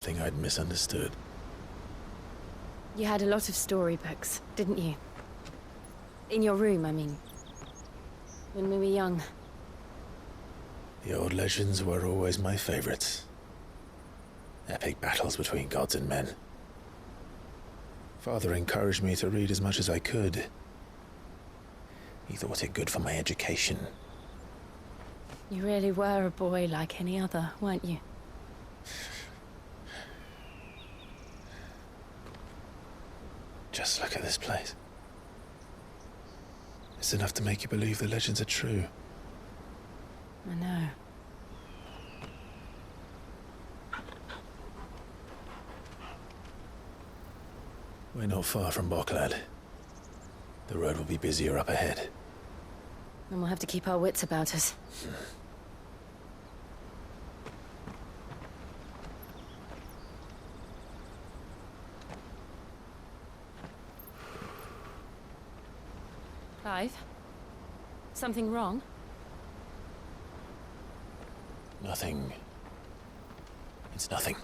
Thing I'd misunderstood. You had a lot of storybooks, didn't you? In your room, I mean. When we were young. The old legends were always my favorites. Epic battles between gods and men. Father encouraged me to read as much as I could. He thought it good for my education. You really were a boy like any other, weren't you? Just look at this place. It's enough to make you believe the legends are true. I know. We're not far from Boklad. The road will be busier up ahead. And we'll have to keep our wits about us. Clive? Something wrong? Nothing. It's nothing.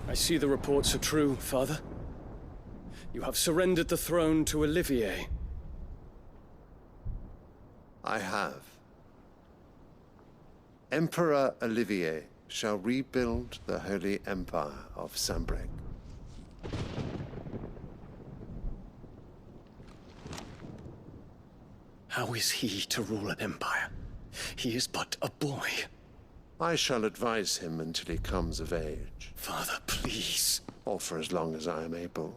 I see the reports are true, Father. You have surrendered the throne to Olivier. I have. Emperor Olivier shall rebuild the Holy Empire of Sanbreque. How is he to rule an empire? He is but a boy. I shall advise him until he comes of age, Father, please. or for as long as I am able.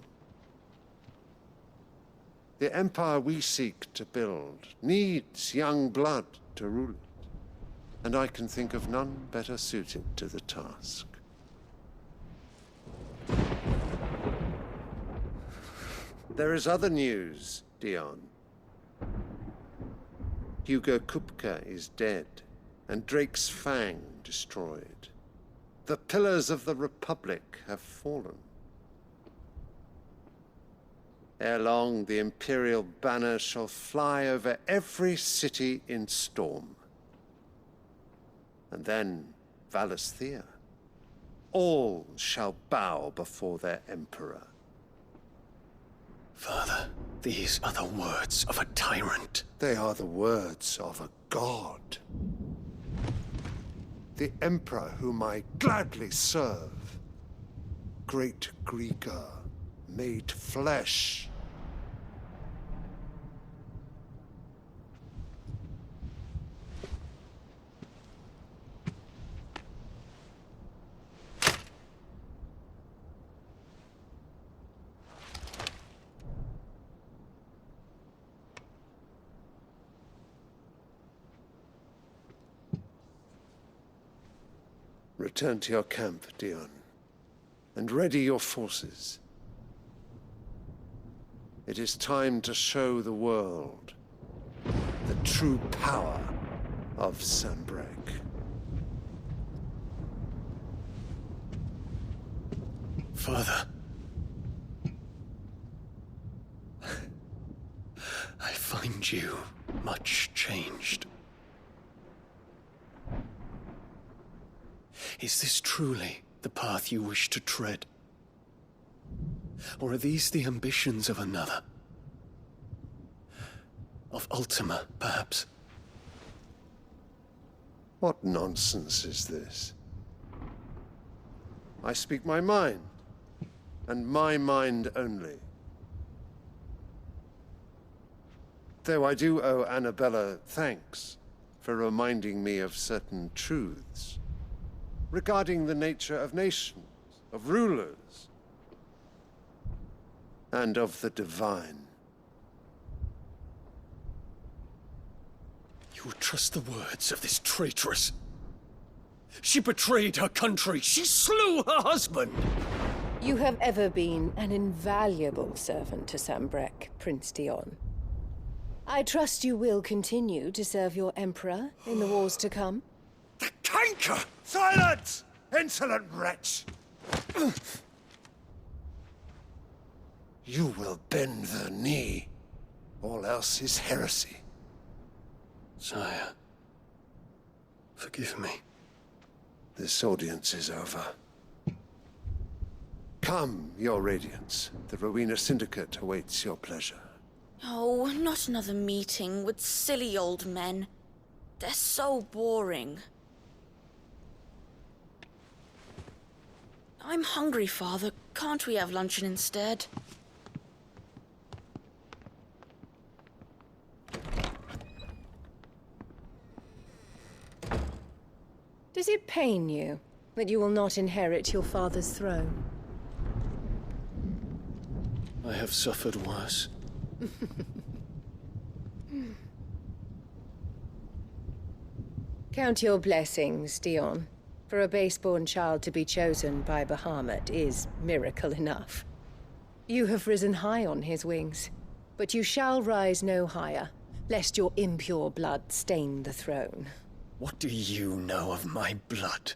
The empire we seek to build needs young blood to rule it, and I can think of none better suited to the task. There is other news, Dion. Hugo Kupka is dead, and Drake's Fang destroyed. The pillars of the Republic have fallen. Ere long, the Imperial banner shall fly over every city in Storm. And then, Valisthea. All shall bow before their Emperor. Father, these are the words of a tyrant. They are the words of a god. The Emperor whom I gladly serve. Great Greeker, made flesh. Return to your camp, Dion, and ready your forces. It is time to show the world the true power of Sanbreque. Father. I find you much changed. Is this truly the path you wish to tread? Or are these the ambitions of another? Of Ultima, perhaps? What nonsense is this? I speak my mind, and my mind only. Though I do owe Annabella thanks for reminding me of certain truths regarding the nature of nations, of rulers, and of the divine. You would trust the words of this traitress? She betrayed her country. She slew her husband. You have ever been an invaluable servant to Sanbreque, Prince Dion. I trust you will continue to serve your Emperor in the wars to come. The canker! Silence! Insolent wretch! You will bend the knee. All else is heresy. Sire, forgive me. This audience is over. Come, your Radiance. The Rowena Syndicate awaits your pleasure. Oh, not another meeting with silly old men. They're so boring. I'm hungry, Father. Can't we have luncheon instead? Does it pain you that you will not inherit your father's throne? I have suffered worse. Count your blessings, Dion. For a base-born child to be chosen by Bahamut is miracle enough. You have risen high on his wings, but you shall rise no higher, lest your impure blood stain the throne. What do you know of my blood?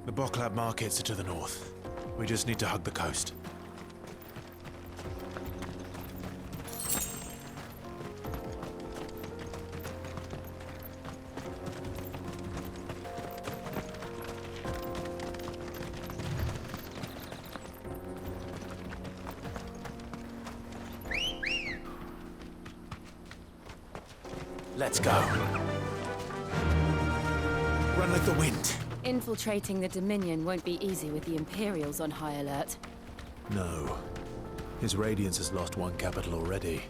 The Boklab markets are to the north. We just need to hug the coast. Let's go. Run like the wind. Infiltrating the Dominion won't be easy with the Imperials on high alert. No. His Radiance has lost one capital already.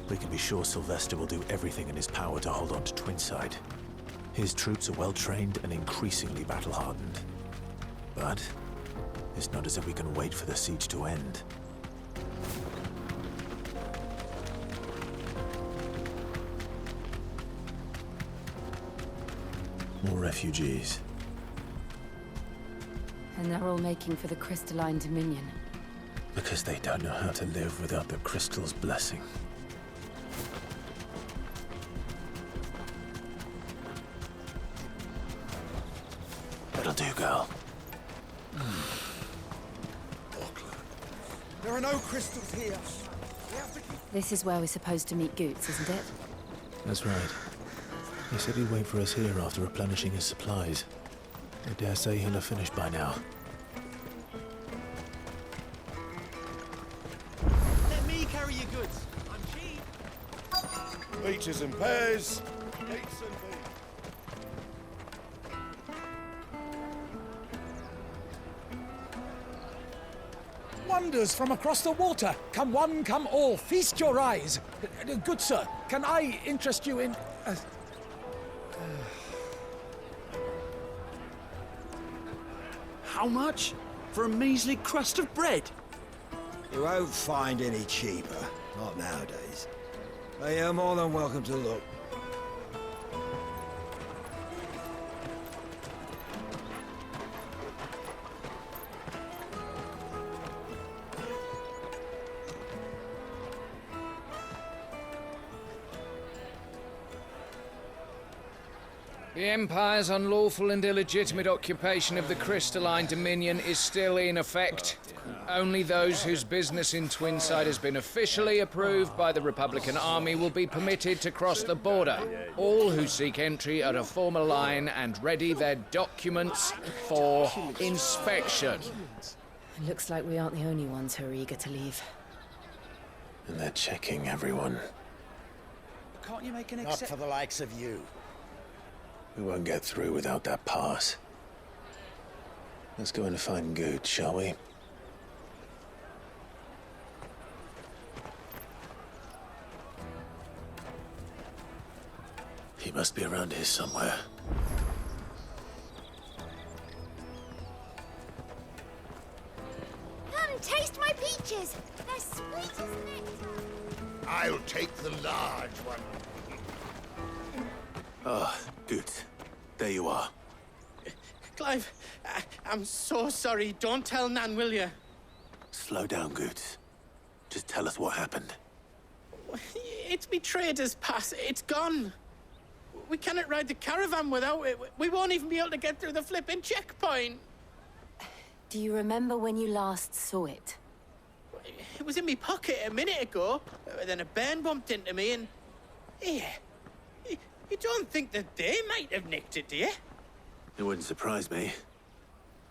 We can be sure Sylvester will do everything in his power to hold on to Twinside. His troops are well-trained and increasingly battle-hardened. But it's not as if we can wait for the siege to end. More refugees. And they're all making for the Crystalline Dominion. Because they don't know how to live without the Crystal's blessing. That'll do, girl. There are no crystals here. We have to keep... This is where we're supposed to meet Goots, isn't it? That's right. He said he'd wait for us here after replenishing his supplies. I dare say he'll have finished by now. Let me carry your goods. I'm cheap. Peaches and pears. Dates and beans. Wonders from across the water. Come one, come all. Feast your eyes. Good sir, can I interest you in... How much? For a measly crust of bread? You won't find any cheaper. Not nowadays. But you're more than welcome to look. The Empire's unlawful and illegitimate occupation of the Crystalline Dominion is still in effect. Only those whose business in Twinside has been officially approved by the Republican Army will be permitted to cross the border. All who seek entry are to form a line and ready their documents for inspection. It looks like we aren't the only ones who are eager to leave. And they're checking everyone. Can't you make an Not for the likes of you. We won't get through without that pass. Let's go in and find Good, shall we? He must be around here somewhere. taste my peaches! They're sweet as nectar! I'll take the large one. Ah, good. There you are. Clive, I'm so sorry. Don't tell Nan, will you? Slow down, Goots. Just tell us what happened. It's me trader's pass. It's gone. We cannot ride the caravan without it. We won't even be able to get through the flipping checkpoint. Do you remember when you last saw it? It was in my pocket a minute ago. Then a bairn bumped into me and... Yeah. You don't think that they might have nicked it, do you? It wouldn't surprise me.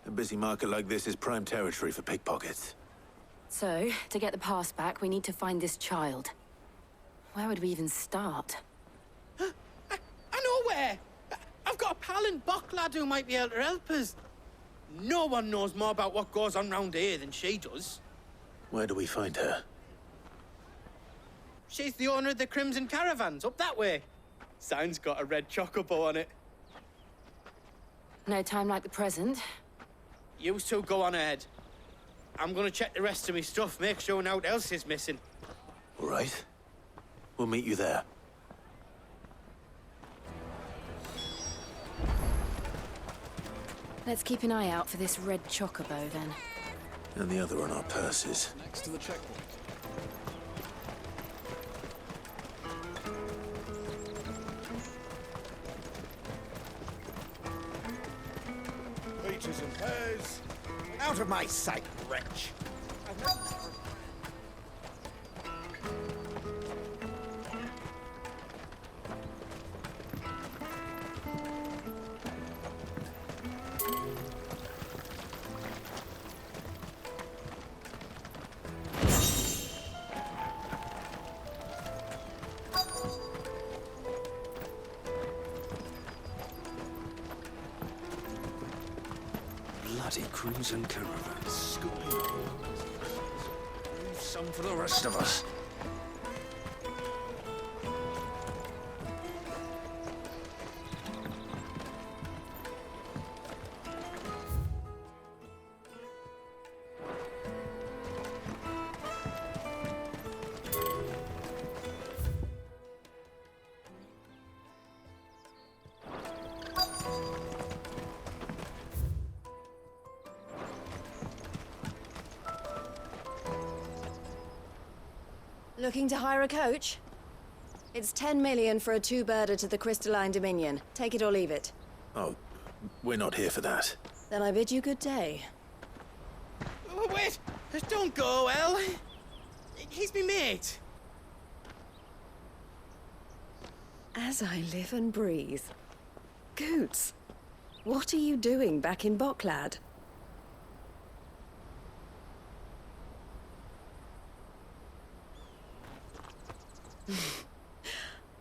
A busy market like this is prime territory for pickpockets. So, to get the pass back, we need to find this child. Where would we even start? I know where! I've got a pal in Bock lad who might be able to help us. No one knows more about what goes on round here than she does. Where do we find her? She's the owner of the Crimson Caravans, up that way. Sign's got a red chocobo on it. No time like the present. You two go on ahead. I'm gonna check the rest of my stuff, make sure naught else is missing. All right. We'll meet you there. Let's keep an eye out for this red chocobo, then. And the other on our purses. Next to the checkpoint. Peaches and pears. Out of my sight, wretch. Bloody Crimson Caravan. Leave some for the rest of us. Looking to hire a coach? It's 10 million for a two-birder to the Crystalline Dominion. Take it or leave it. Oh, we're not here for that. Then I bid you good day. Oh, wait! Don't go, El. He's me mate. As I live and breathe. Goots, what are you doing back in Bocklad?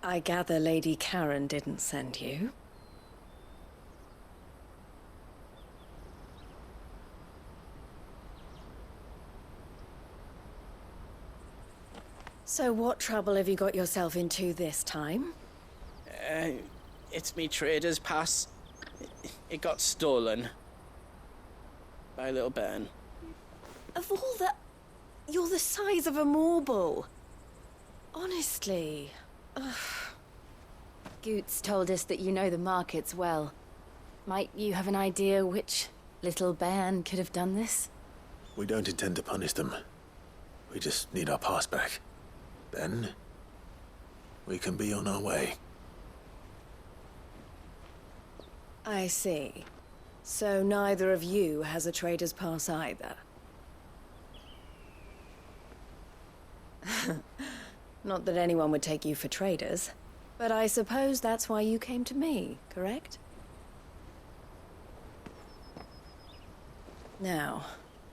I gather Lady Karen didn't send you. So what trouble have you got yourself into this time? It's me trader's pass. It got stolen. By a little bairn. Of all the... You're the size of a marble. Honestly. Ugh. Goots told us that you know the markets well. Might you have an idea which little bairn could have done this? We don't intend to punish them. We just need our pass back. Then, we can be on our way. I see. So neither of you has a trader's pass either. Not that anyone would take you for traders, but I suppose that's why you came to me, correct? Now,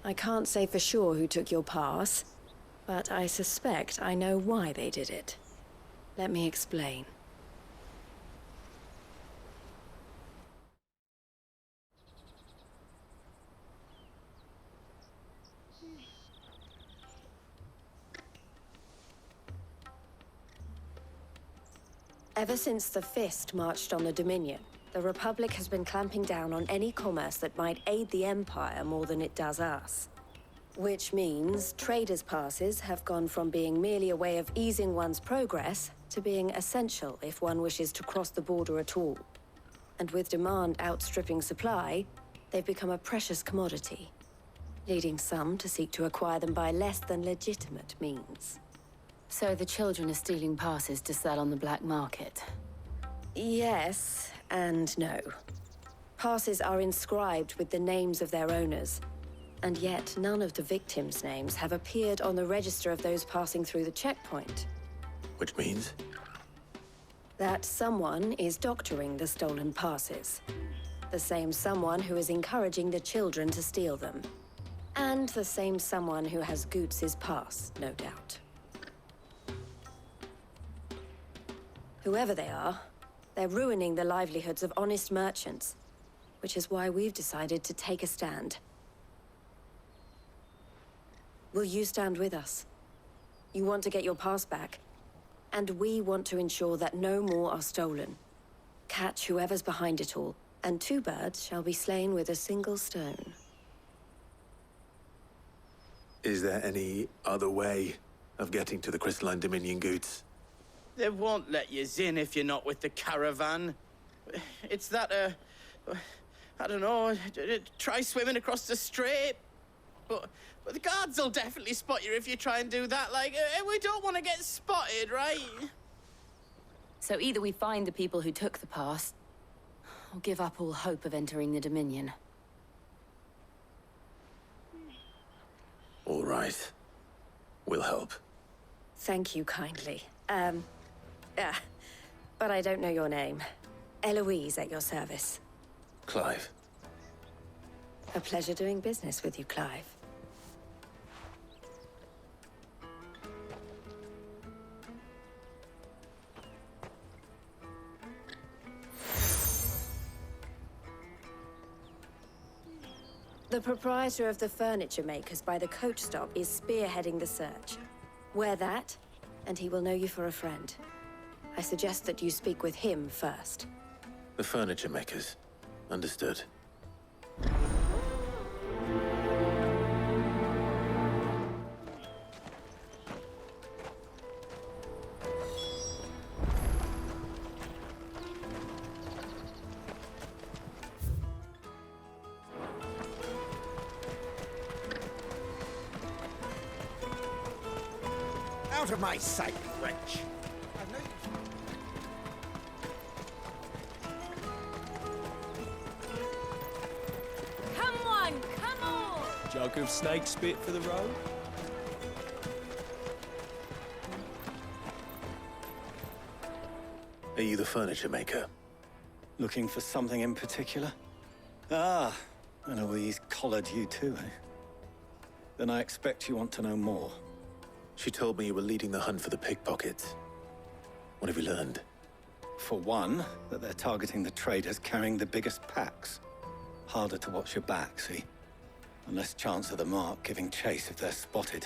I can't say for sure who took your pass, but I suspect I know why they did it. Let me explain. Ever since the Fist marched on the Dominion, the Republic has been clamping down on any commerce that might aid the Empire more than it does us. Which means traders' passes have gone from being merely a way of easing one's progress to being essential if one wishes to cross the border at all. And with demand outstripping supply, they've become a precious commodity, leading some to seek to acquire them by less than legitimate means. So the children are stealing passes to sell on the black market? Yes, and no. Passes are inscribed with the names of their owners, and yet none of the victims' names have appeared on the register of those passing through the checkpoint. Which means? That someone is doctoring the stolen passes. The same someone who is encouraging the children to steal them. And the same someone who has Goots' pass, no doubt. Whoever they are, they're ruining the livelihoods of honest merchants, which is why we've decided to take a stand. Will you stand with us? You want to get your pass back, and we want to ensure that no more are stolen. Catch whoever's behind it all, and 2 birds shall be slain with a single stone. Is there any other way of getting to the Crystalline Dominion Goots? They won't let you in if you're not with the caravan. It's that, I don't know, try swimming across the strait. But the guards will definitely spot you if you try and do that. Like, we don't want to get spotted, right? So either we find the people who took the pass, or give up all hope of entering the Dominion. All right. We'll help. Thank you kindly. But I don't know your name. Eloise at your service. Clive. A pleasure doing business with you, Clive. The proprietor of the furniture makers by the coach stop is spearheading the search. Wear that, and he will know you for a friend. I suggest that you speak with him first. The furniture makers. Understood. Out of my sight, wretch! Come on, come on! Jug of snake spit for the road? Are you the furniture maker? Looking for something in particular? Ah, Eloise collared you too, eh? Then I expect you want to know more. She told me you were leading the hunt for the pickpockets. What have you learned? For one, that they're targeting the traders carrying the biggest packs. Harder to watch your back, see? And less chance of the mark giving chase if they're spotted.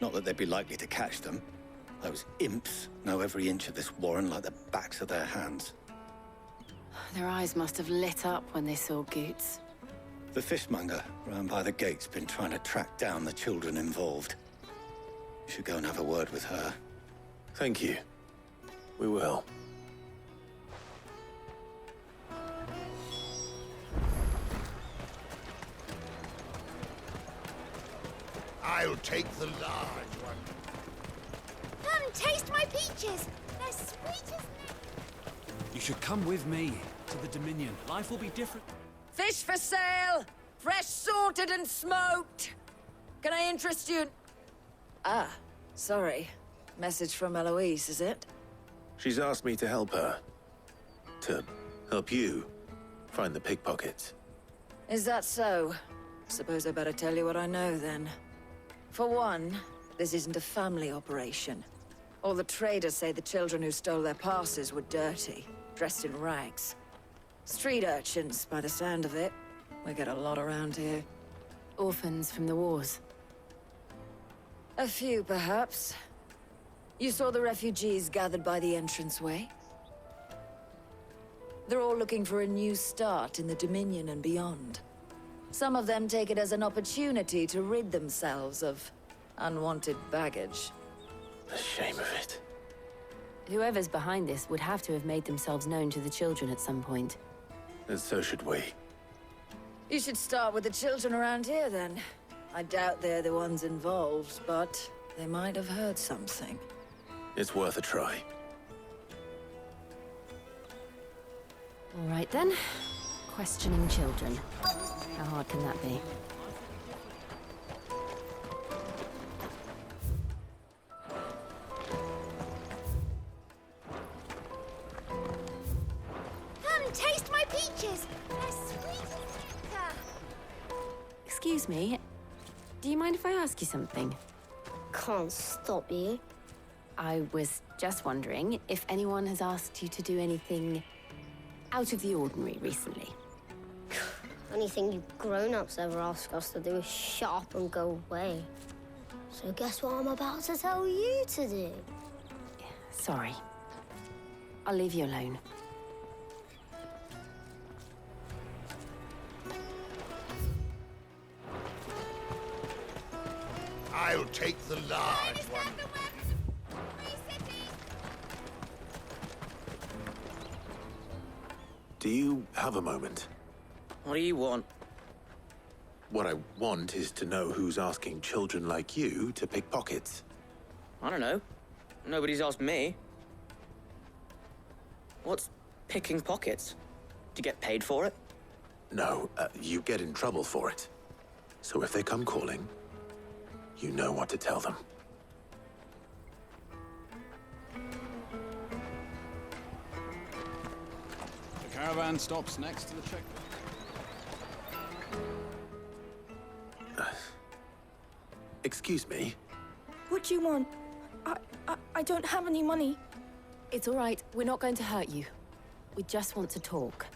Not that they'd be likely to catch them. Those imps know every inch of this warren like the backs of their hands. Their eyes must have lit up when they saw Goots. The fishmonger round by the gate's been trying to track down the children involved. You should go and have a word with her. Thank you. We will. I'll take the large one. Come, taste my peaches! They're sweet as nectar. You should come with me to the Dominion. Life will be different. Fish for sale! Fresh sorted and smoked! Can I interest you? Ah, sorry. Message from Eloise, is it? She's asked me to help her. To help you find the pickpockets. Is that so? Suppose I better tell you what I know, then. For one, this isn't a family operation. All the traders say the children who stole their passes were dirty, dressed in rags. Street urchins, by the sound of it. We get a lot around here. Orphans from the wars. A few, perhaps. You saw the refugees gathered by the entranceway? They're all looking for a new start in the Dominion and beyond. Some of them take it as an opportunity to rid themselves of unwanted baggage. The shame of it. Whoever's behind this would have to have made themselves known to the children at some point. And so should we. You should start with the children around here, then. I doubt they're the ones involved, but they might have heard something. It's worth a try. All right, then. Questioning children. How hard can that be? Come, taste my peaches! They're sweet as nectar! Excuse me. Do you mind if I ask you something? Can't stop you. I was just wondering if anyone has asked you to do anything out of the ordinary recently. Anything you grown-ups ever ask us to do is shut up and go away. So guess what I'm about to tell you to do? Sorry. I'll leave you alone. I'll take the large one. Do you have a moment? What do you want? What I want is to know who's asking children like you to pick pockets. I don't know. Nobody's asked me. What's picking pockets? Do you get paid for it? No, you get in trouble for it. So if they come calling, you know what to tell them. The caravan stops next to the checkpoint. Excuse me? What do you want? I don't have any money. It's all right. We're not going to hurt you. We just want to talk.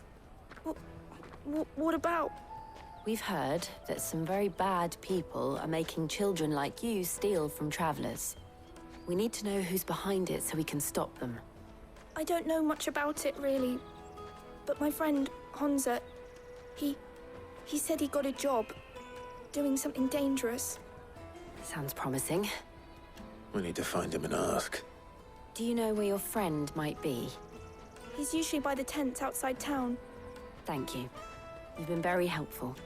What about? We've heard that some very bad people are making children like you steal from travelers. We need to know who's behind it so we can stop them. I don't know much about it, really. But my friend, Hansa, he said he got a job doing something dangerous. Sounds promising. We need to find him and ask. Do you know where your friend might be? He's usually by the tents outside town. Thank you. You've been very helpful.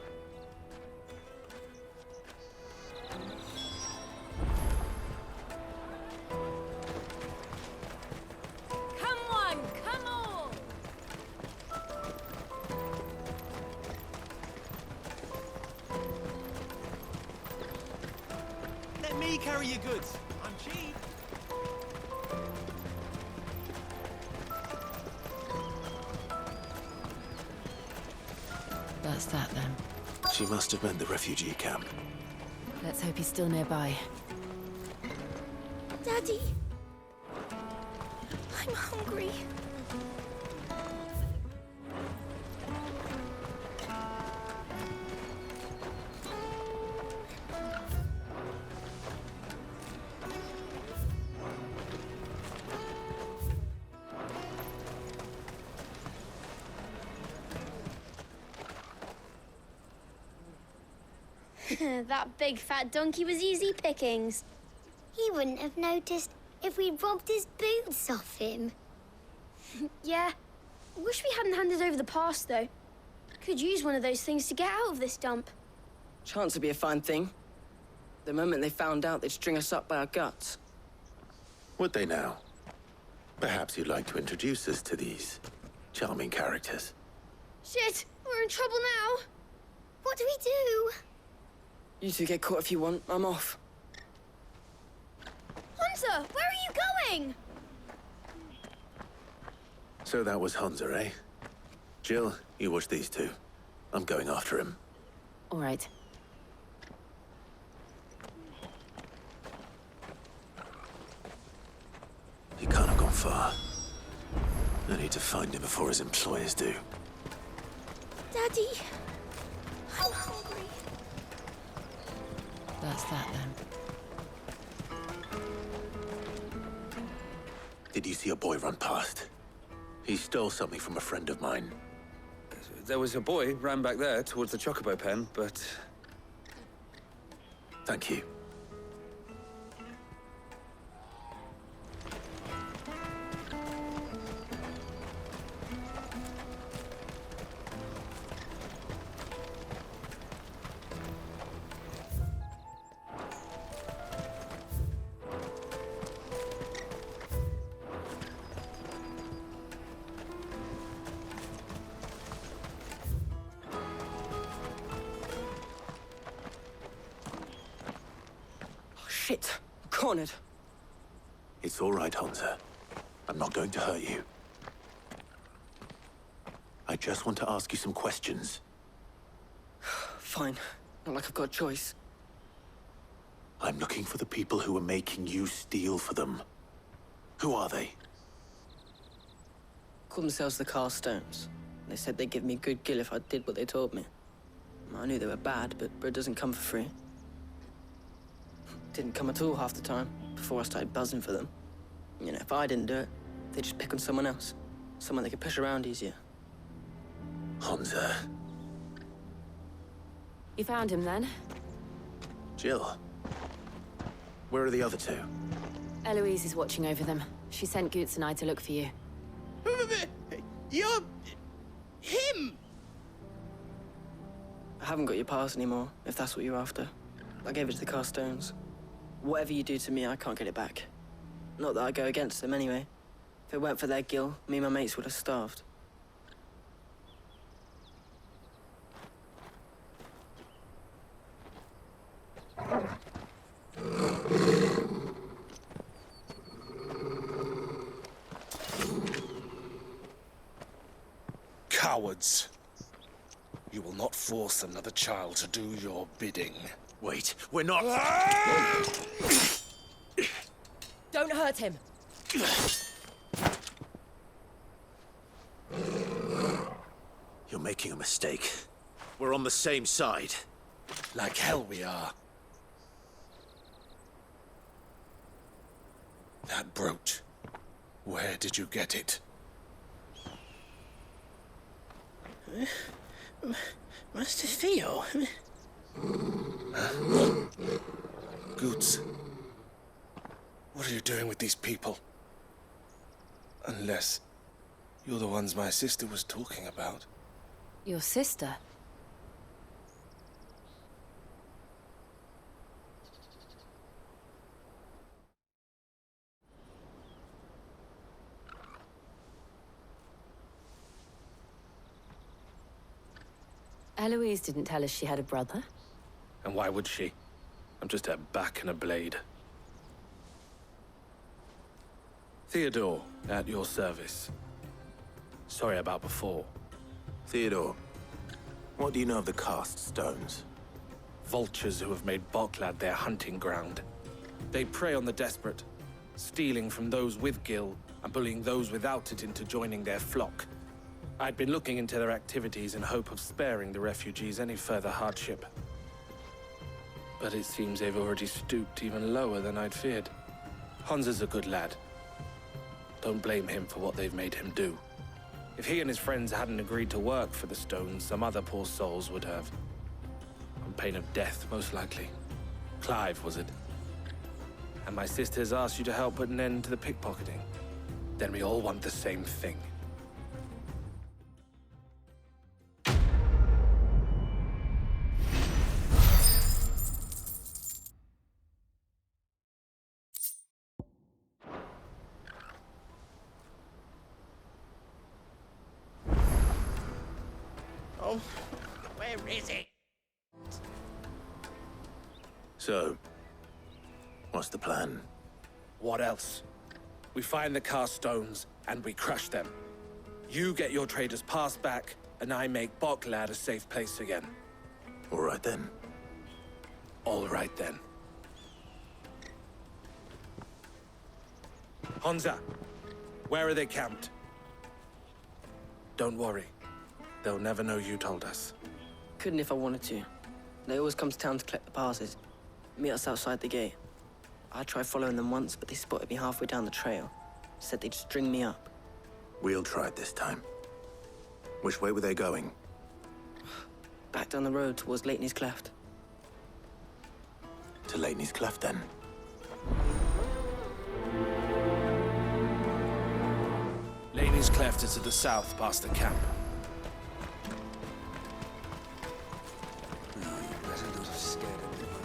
Come on, come on! Let me carry your goods. I'm cheap. That's that, then. She must have meant the refugee camp. Let's hope he's still nearby. Daddy! I'm hungry. That big fat donkey was easy pickings. He wouldn't have noticed if we'd robbed his boots off him. Yeah. Wish we hadn't handed over the pass, though. Could use one of those things to get out of this dump. Chance would be a fine thing. The moment they found out, they'd string us up by our guts. Would they now? Perhaps you'd like to introduce us to these charming characters. Shit! We're in trouble now! What do we do? You two get caught if you want. I'm off. Hunter, where are you going? So that was Hansa, eh? Jill, you watch these two. I'm going after him. All right. He can't have gone far. I need to find him before his employers do. Daddy! I'm hungry. That's that, then. Did you see a boy run past? He stole something from a friend of mine. There was a boy ran back there towards the Chocobo pen, but... Thank you. Shit! I'm cornered. It's all right, Hansa. I'm not going to hurt you. I just want to ask you some questions. Fine. Not like I've got a choice. I'm looking for the people who are making you steal for them. Who are they? Call themselves the Carstones. They said they'd give me good gil if I did what they told me. I knew they were bad, but bread doesn't come for free. Didn't come at all half the time, before I started buzzing for them. You know, if I didn't do it, they'd just pick on someone else. Someone they could push around easier. Hansa. You found him then? Jill. Where are the other two? Eloise is watching over them. She sent Goots and I to look for you. You're... him! I haven't got your pass anymore, if that's what you're after. I gave it to the Carstones. Whatever you do to me, I can't get it back. Not that I go against them anyway. If it weren't for their gil, me and my mates would have starved. Cowards. You will not force another child to do your bidding. Wait, we're not... Don't hurt him. You're making a mistake. We're on the same side. Like hell we are. That brooch. Where did you get it? Master Theo? Goots. What are you doing with these people? Unless you're the ones my sister was talking about. Your sister? Eloise didn't tell us she had a brother. And why would she? I'm just her back and a blade. Theodore, at your service. Sorry about before. Theodore, what do you know of the Cast Stones? Vultures who have made Boklad their hunting ground. They prey on the desperate, stealing from those with gil and bullying those without it into joining their flock. I'd been looking into their activities in hope of sparing the refugees any further hardship. But it seems they've already stooped even lower than I'd feared. Hansa's a good lad. Don't blame him for what they've made him do. If he and his friends hadn't agreed to work for the Stones, some other poor souls would have. On pain of death, most likely. Clive, was it? And my sisters asked you to help put an end to the pickpocketing. Then we all want the same thing. Oh, where is it? So, what's the plan? What else? We find the Cast Stones and we crush them. You get your trader's pass back, and I make Boklad a safe place again. All right then. All right then. Hansa, where are they camped? Don't worry. They'll never know you told us. Couldn't if I wanted to. They always come to town to collect the passes. Meet us outside the gate. I tried following them once, but they spotted me halfway down the trail. Said they'd string me up. We'll try it this time. Which way were they going? Back down the road towards Lateney's Cleft. To Lateney's Cleft, then. Laney's Cleft is to the south, past the camp. No, you better not have scared anyone.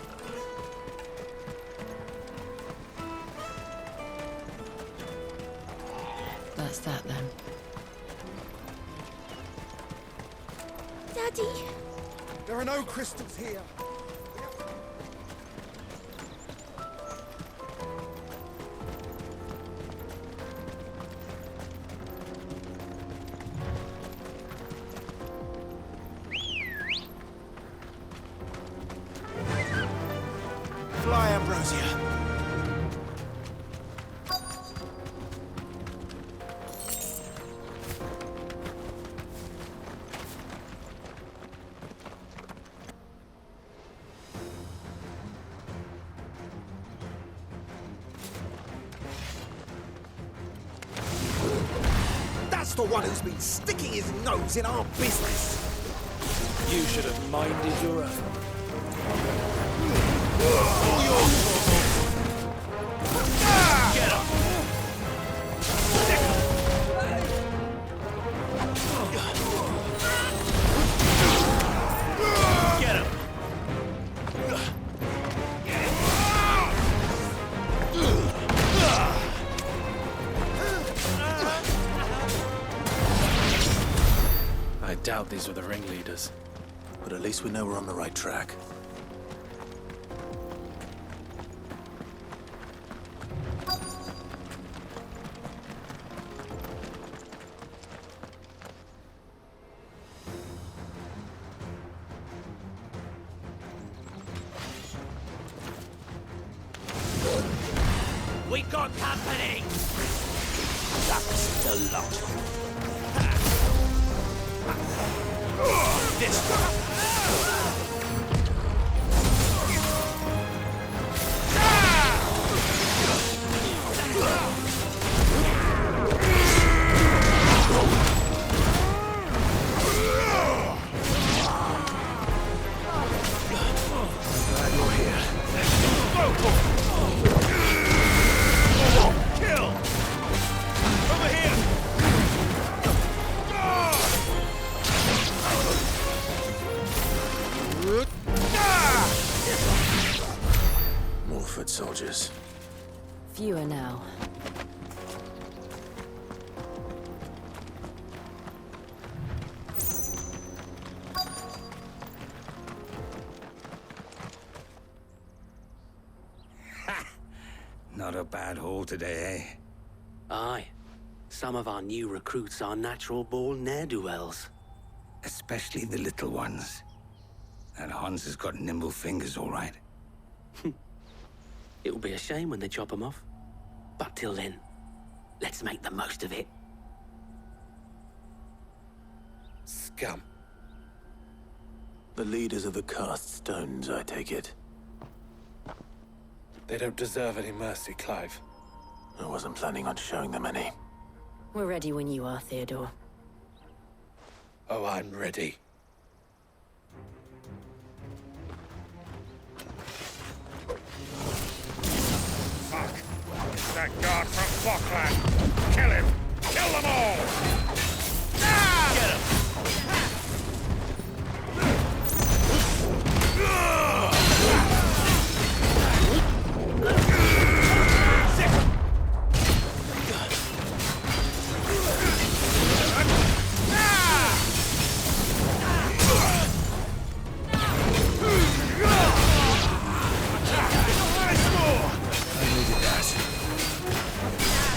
That's that, then. Daddy! There are no crystals here. Fly, Ambrosia. That's the one who's been sticking his nose in our business. You should have minded your own. Get him! Get him! I doubt these were the ringleaders. But at least we know we're on the right track. We got company! That's the lot. This one. Glad you're here. Kill! Over here! More foot soldiers. Fewer now. Not a bad haul today, eh? Aye. Some of our new recruits are natural-born ne'er-do-wells. Especially the little ones. That Hans has got nimble fingers, all right. It'll be a shame when they chop them off. But till then, let's make the most of it. Scum. The leaders of the cast stones, I take it. They don't deserve any mercy, Clive. I wasn't planning on showing them any. We're ready when you are, Theodore. Oh, I'm ready. Fuck! It's that guard from Bockland! Kill him! Kill them all! Get him!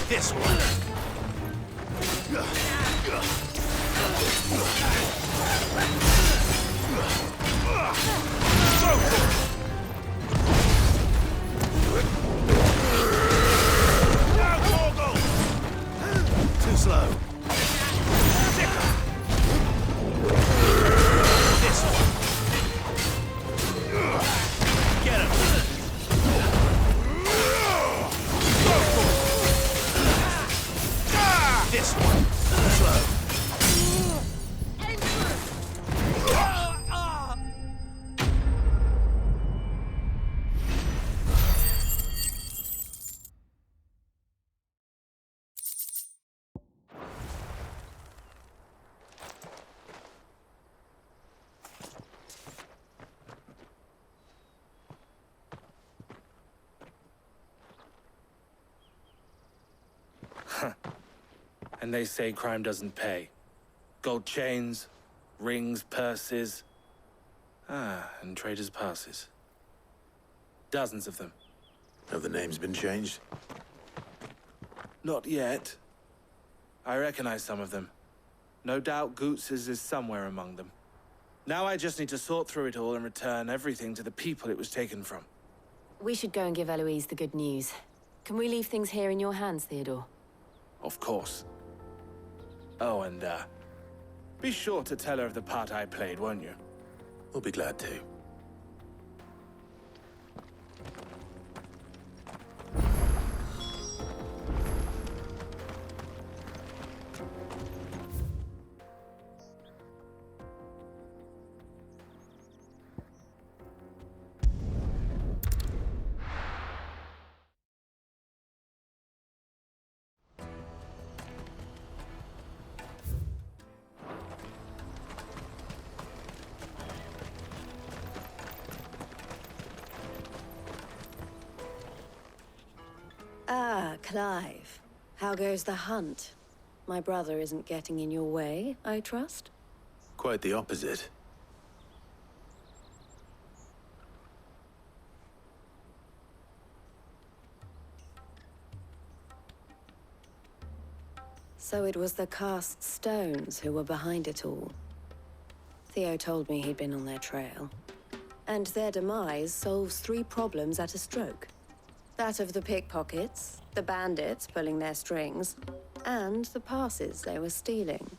This one. Too slow. This one. Get him! And they say crime doesn't pay. Gold chains, rings, purses. And traders' passes. Dozens of them. Have the names been changed? Not yet. I recognize some of them. No doubt Goots's is somewhere among them. Now I just need to sort through it all and return everything to the people it was taken from. We should go and give Eloise the good news. Can we leave things here in your hands, Theodore? Of course. Oh, and, be sure to tell her of the part I played, won't you? We'll be glad to. Ah, Clive. How goes the hunt? My brother isn't getting in your way, I trust? Quite the opposite. So it was the cast stones who were behind it all. Theo told me he'd been on their trail. And their demise solves 3 problems at a stroke. That of the pickpockets, the bandits pulling their strings, and the passes they were stealing.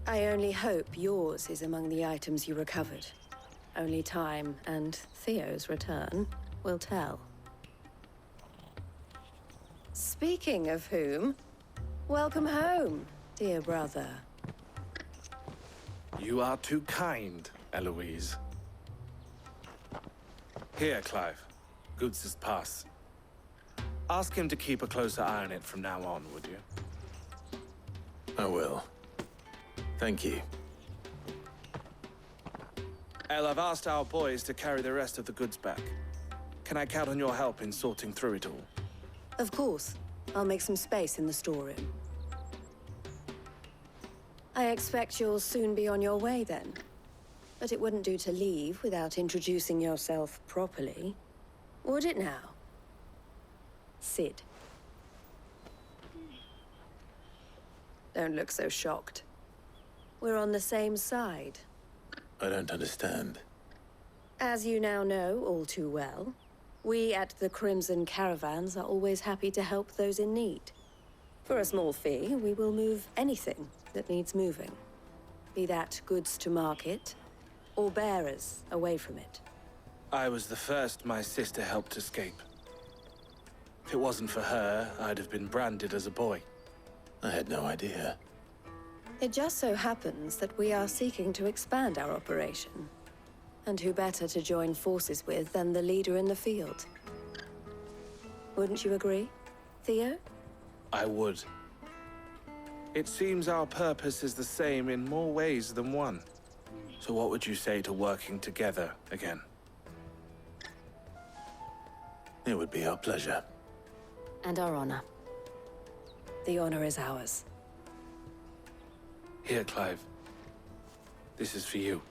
I only hope yours is among the items you recovered. Only time and Theo's return will tell. Speaking of whom, welcome home, dear brother. You are too kind, Eloise. Here, Clive. Goots's pass. Ask him to keep a closer eye on it from now on, would you? I will. Thank you. El, I've asked our boys to carry the rest of the goods back. Can I count on your help in sorting through it all? Of course. I'll make some space in the storeroom. I expect you'll soon be on your way then. But it wouldn't do to leave without introducing yourself properly. Would it now? Sid. Don't look so shocked. We're on the same side. I don't understand. As you now know all too well, we at the Crimson Caravans are always happy to help those in need. For a small fee, we will move anything that needs moving. Be that goods to market, or bearers away from it. I was the first my sister helped escape. If it wasn't for her, I'd have been branded as a boy. I had no idea. It just so happens that we are seeking to expand our operation. And who better to join forces with than the leader in the field? Wouldn't you agree, Theo? I would. It seems our purpose is the same in more ways than one. So what would you say to working together again? It would be our pleasure. And our honor. The honor is ours. Here, Clive. This is for you.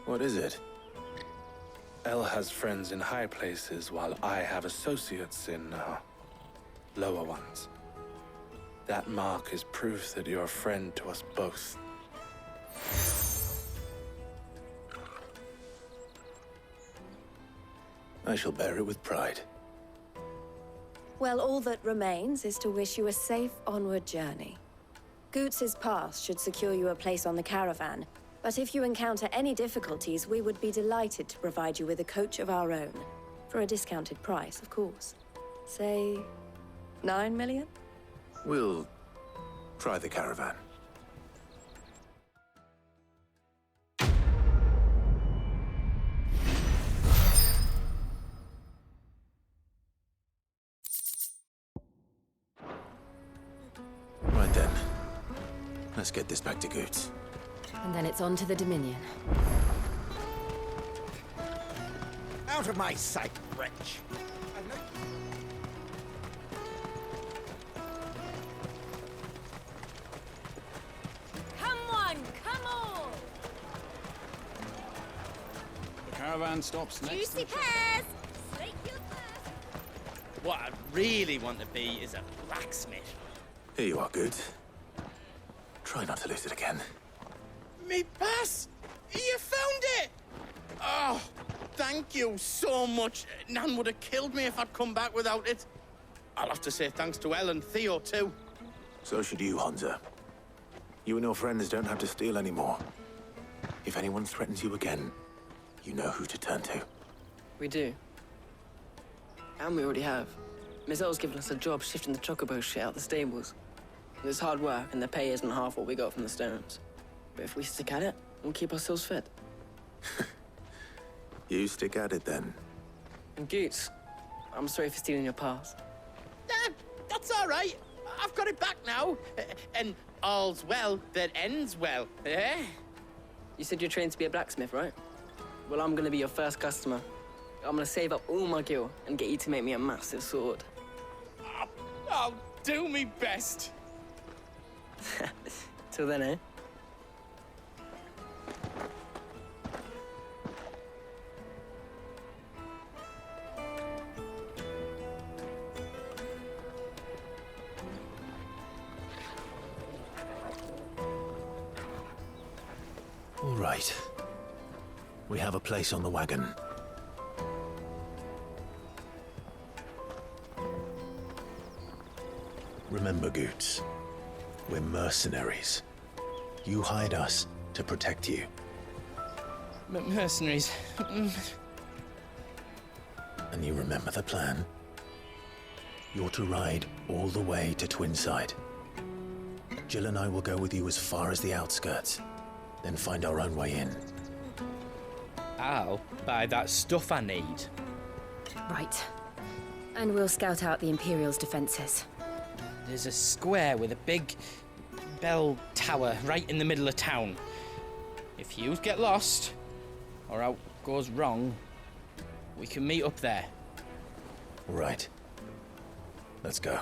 What is it? El has friends in high places, while I have associates in, lower ones. That mark is proof that you're a friend to us both. I shall bear it with pride. Well, all that remains is to wish you a safe onward journey. Goots's pass should secure you a place on the caravan, but if you encounter any difficulties, we would be delighted to provide you with a coach of our own. For a discounted price, of course. Say, 9 million? We'll try the caravan. Right then. Let's get this back to Goots. And then it's on to the Dominion. Out of my sight, wretch! Come on, come on! The caravan stops next. Juicy pears! Slake your thirst! What I really want to be is a blacksmith. Here you are, Good. Try not to lose it again. Me pass! You found it! Oh, thank you so much. Nan would have killed me if I'd come back without it. I'll have to say thanks to Elle and Theo, too. So should you, Hansa. You and your friends don't have to steal anymore. If anyone threatens you again, you know who to turn to. We do. And we already have. Miss Elle's given us a job shifting the chocobo shit out the stables. It's hard work, and the pay isn't half what we got from the Stones. But if we stick at it, we'll keep ourselves fit. You stick at it, then. And Goots, I'm sorry for stealing your pass. That's all right. I've got it back now. And all's well that ends well, eh? You said you're trained to be a blacksmith, right? Well, I'm gonna be your first customer. I'm gonna save up all my gil and get you to make me a massive sword. I'll do me best. Till then, eh? All right. We have a place on the wagon. Remember, Goots, we're mercenaries. You hired us to protect you. Mercenaries. And you remember the plan? You're to ride all the way to Twinside. Jill and I will go with you as far as the outskirts, then find our own way in. I'll buy that stuff I need. Right. And we'll scout out the Imperial's defenses. There's a square with a big bell tower right in the middle of town. If you get lost, or out goes wrong, we can meet up there. Right. Let's go.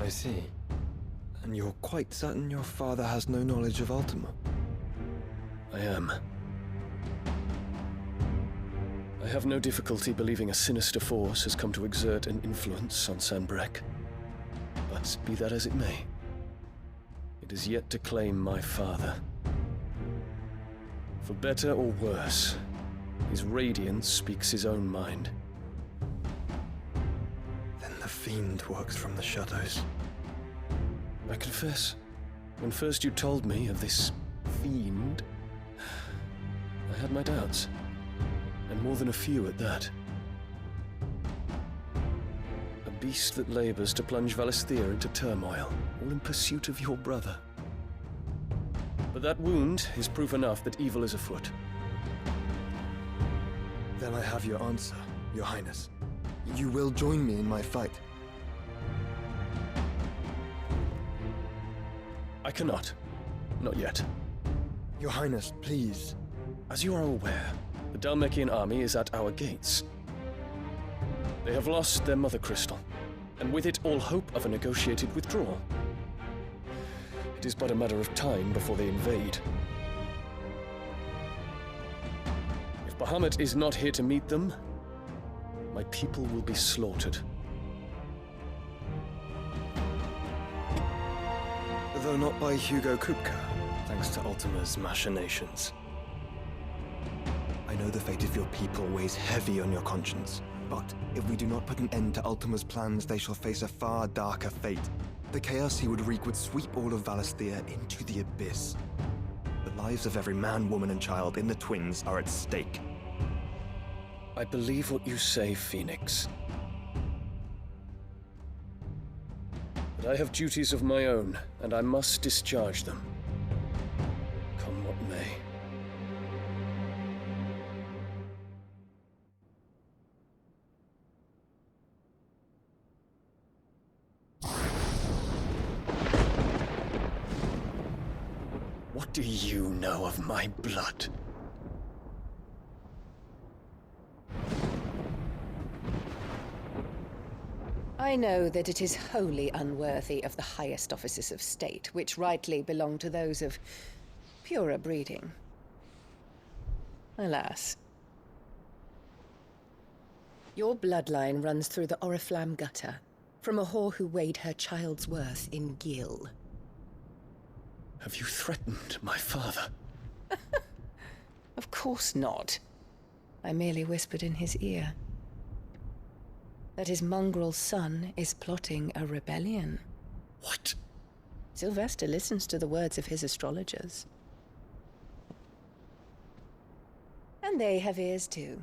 I see. And you're quite certain your father has no knowledge of Ultima? I am. I have no difficulty believing a sinister force has come to exert an influence on Sanbreque. But be that as it may, it is yet to claim my father. For better or worse, his radiance speaks his own mind. Then the fiend works from the shadows. I confess, when first you told me of this fiend, I had my doubts, and more than a few at that. A beast that labors to plunge Valisthea into turmoil, all in pursuit of your brother. But that wound is proof enough that evil is afoot. Then I have your answer, Your Highness. You will join me in my fight. I cannot. Not yet. Your Highness, please. As you are aware, the Dhalmekian army is at our gates. They have lost their mother crystal, and with it all hope of a negotiated withdrawal. It is but a matter of time before they invade. If Bahamut is not here to meet them, my people will be slaughtered. Though not by Hugo Kupka, thanks to Ultima's machinations. I know the fate of your people weighs heavy on your conscience, but if we do not put an end to Ultima's plans, they shall face a far darker fate. The chaos he would wreak would sweep all of Valisthea into the abyss. The lives of every man, woman, and child in the Twins are at stake. I believe what you say, Phoenix. But I have duties of my own, and I must discharge them. Come what may. What do you know of my blood? I know that it is wholly unworthy of the highest offices of state, which rightly belong to those of purer breeding. Alas. Your bloodline runs through the Oriflamme gutter, from a whore who weighed her child's worth in Gil. Have you threatened my father? Of course not. I merely whispered in his ear that his mongrel son is plotting a rebellion. What? Sylvester listens to the words of his astrologers. And they have ears too.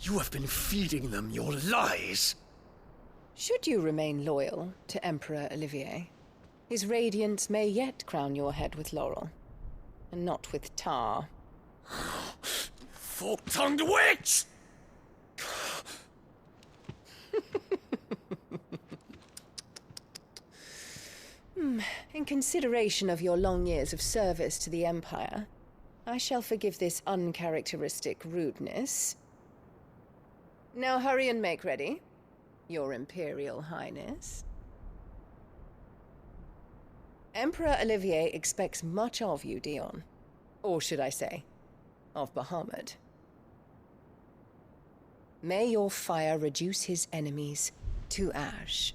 You have been feeding them your lies! Should you remain loyal to Emperor Olivier, his radiance may yet crown your head with laurel, and not with tar. Fork-tongued witch! In consideration of your long years of service to the Empire, I shall forgive this uncharacteristic rudeness. Now hurry and make ready, Your Imperial Highness. Emperor Olivier expects much of you, Dion. Or should I say, of Bahamut. May your fire reduce his enemies to ash,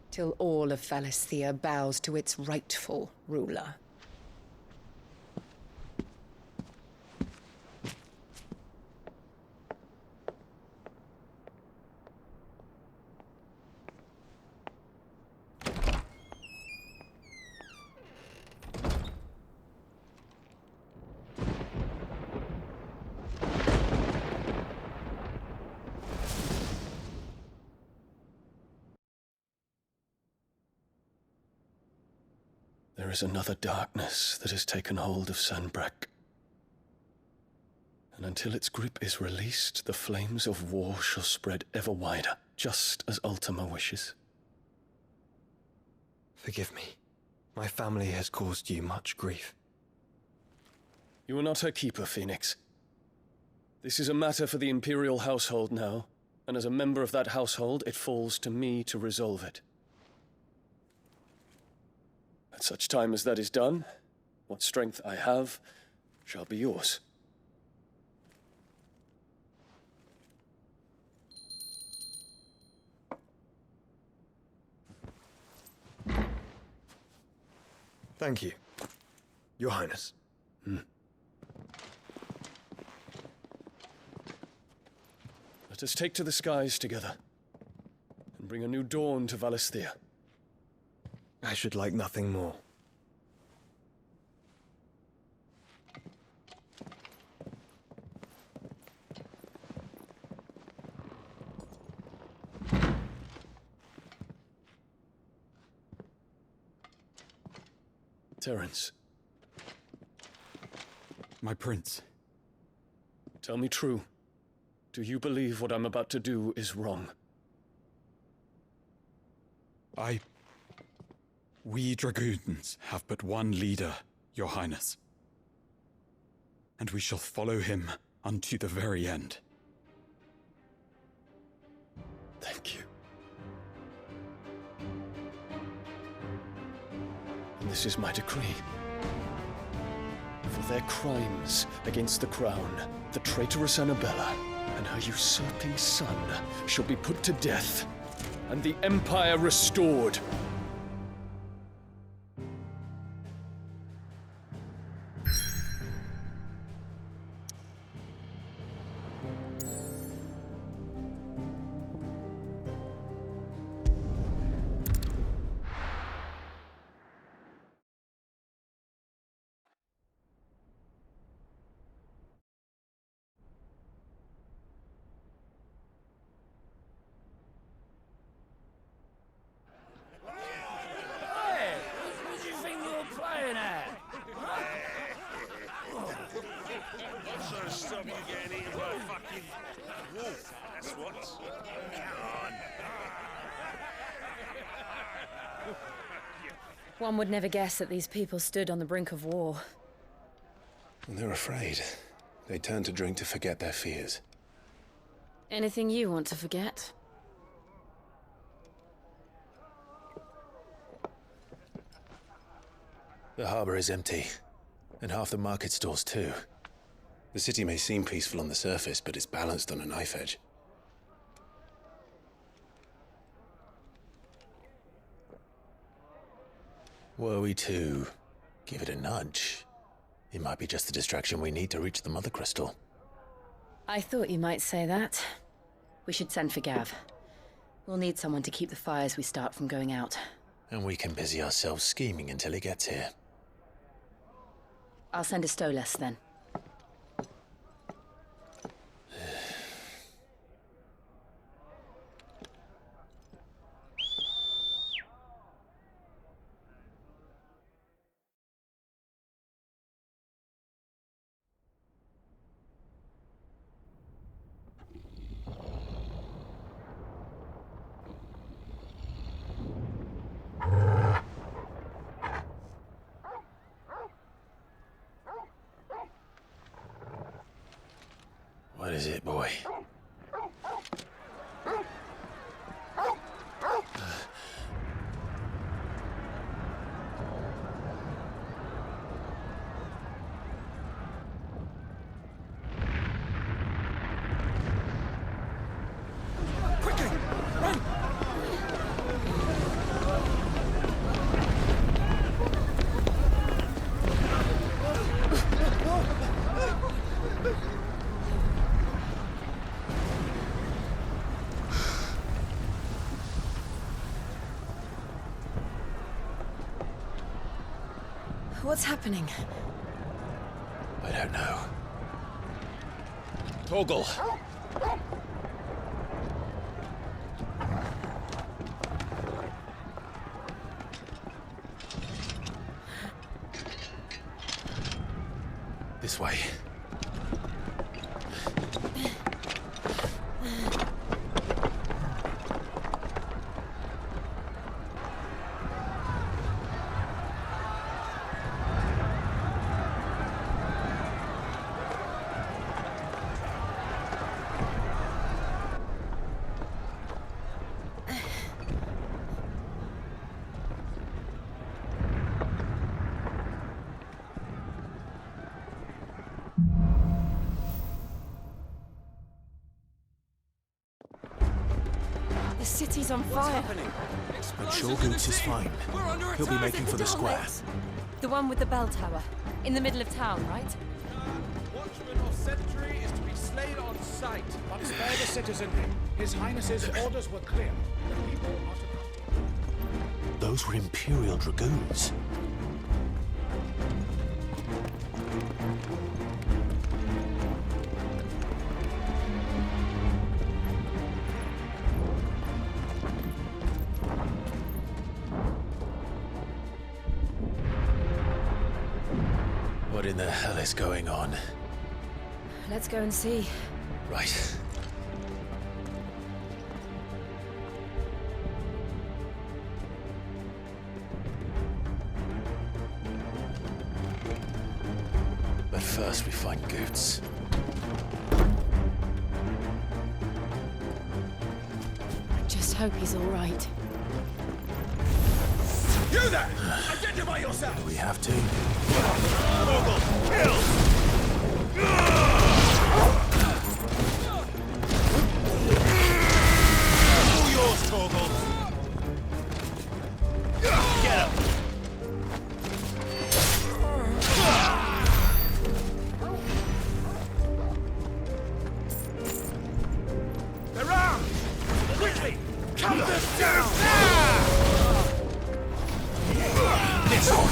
till all of Valisthea bows to its rightful ruler. There is another darkness that has taken hold of Sanbreque. And until its grip is released, the flames of war shall spread ever wider, just as Ultima wishes. Forgive me. My family has caused you much grief. You are not her keeper, Phoenix. This is a matter for the Imperial household now, and as a member of that household, it falls to me to resolve it. At such time as that is done, what strength I have shall be yours. Thank you, Your Highness. Let us take to the skies together, and bring a new dawn to Valisthea. I should like nothing more. Terence. My prince. Tell me true. Do you believe what I'm about to do is wrong? We dragoons have but one leader, Your Highness. And we shall follow him unto the very end. Thank you. And this is my decree. For their crimes against the crown, the traitorous Annabella and her usurping son shall be put to death, and the Empire restored. Dinner! What's gonna stop you getting eaten by a fucking wolf? That's what. Come on. One would never guess that these people stood on the brink of war. They're afraid. They turn to drink to forget their fears. Anything you want to forget? The harbor is empty, and half the market stalls too. The city may seem peaceful on the surface, but it's balanced on a knife edge. Were we to give it a nudge, it might be just the distraction we need to reach the Mother Crystal. I thought you might say that. We should send for Gav. We'll need someone to keep the fires we start from going out. And we can busy ourselves scheming until he gets here. I'll send a Stolas then. What is it, boy? Quickly! Run! What's happening? I don't know. Torgal! This way. The city's on fire. I'm sure Goots is fine. He'll be making for the square. The one with the bell tower. In the middle of town, right? Watchman or sentry is to be slain on sight. But spare the citizenry. His Highness's orders were clear. The people are to... Those were Imperial Dragoons. What in the hell is going on? Let's go and see. Right. But first we find Goots. Just hope he's all right. You there! Identify yourself! Do we have to? Torgal, kill! All yours, Torgal! Get him! They're armed! Quickly! Cut them down! This one!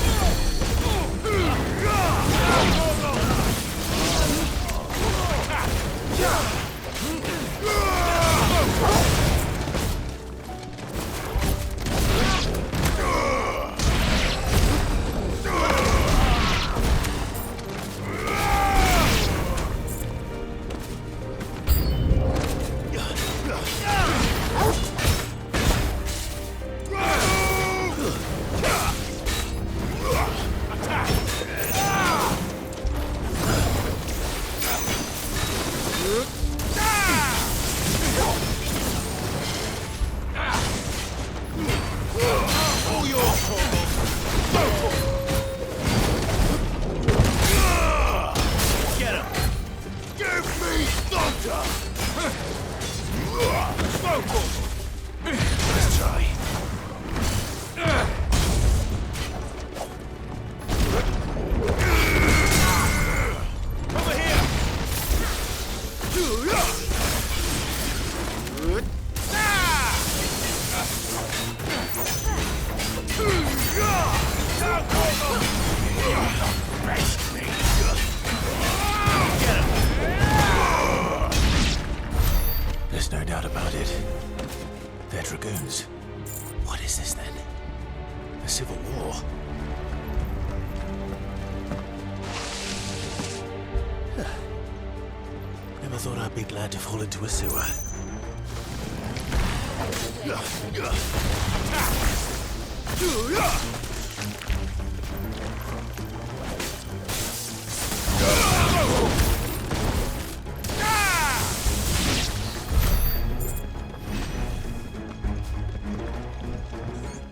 thought I'd be glad to fall into a sewer.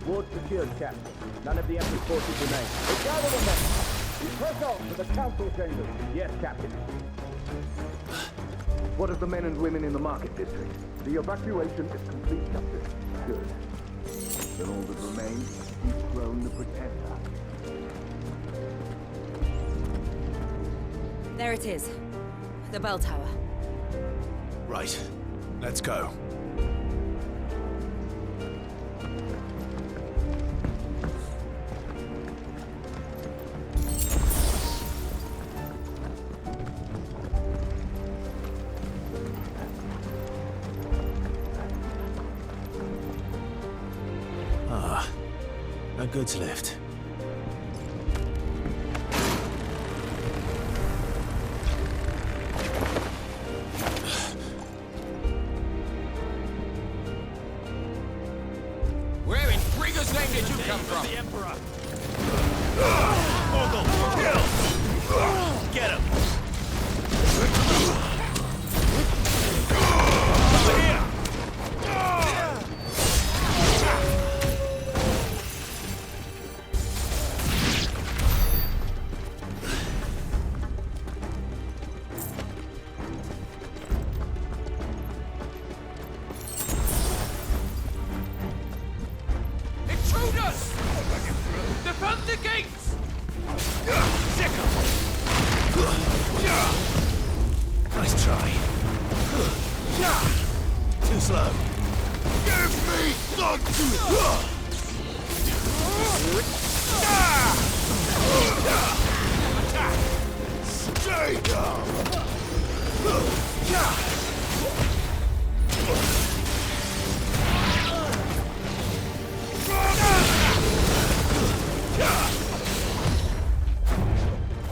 Ward secured, Captain. None of the Emperor's forces remain. But gather the men. We press on to the council chambers. Yes, Captain. What of the men and women in the market district? The evacuation is complete, Captain. Good. Then all that remains is to dethrone the Pretender. There it is. The bell tower. Right. Let's go. A goods lift. Where in Frigga's name did you come from? The Emperor. Morgul, kill! Get him! Defend the gates! Nice try. Too slow. Give me something! Stay down!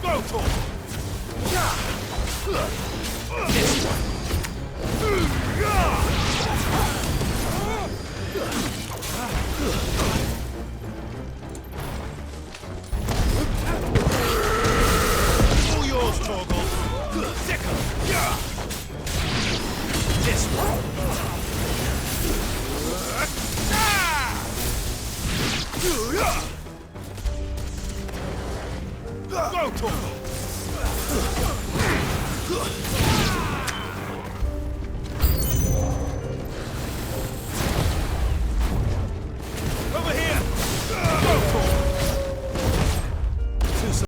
Go for it! This one! All yours, Morgul! Sickle! This one! Go, Torgal!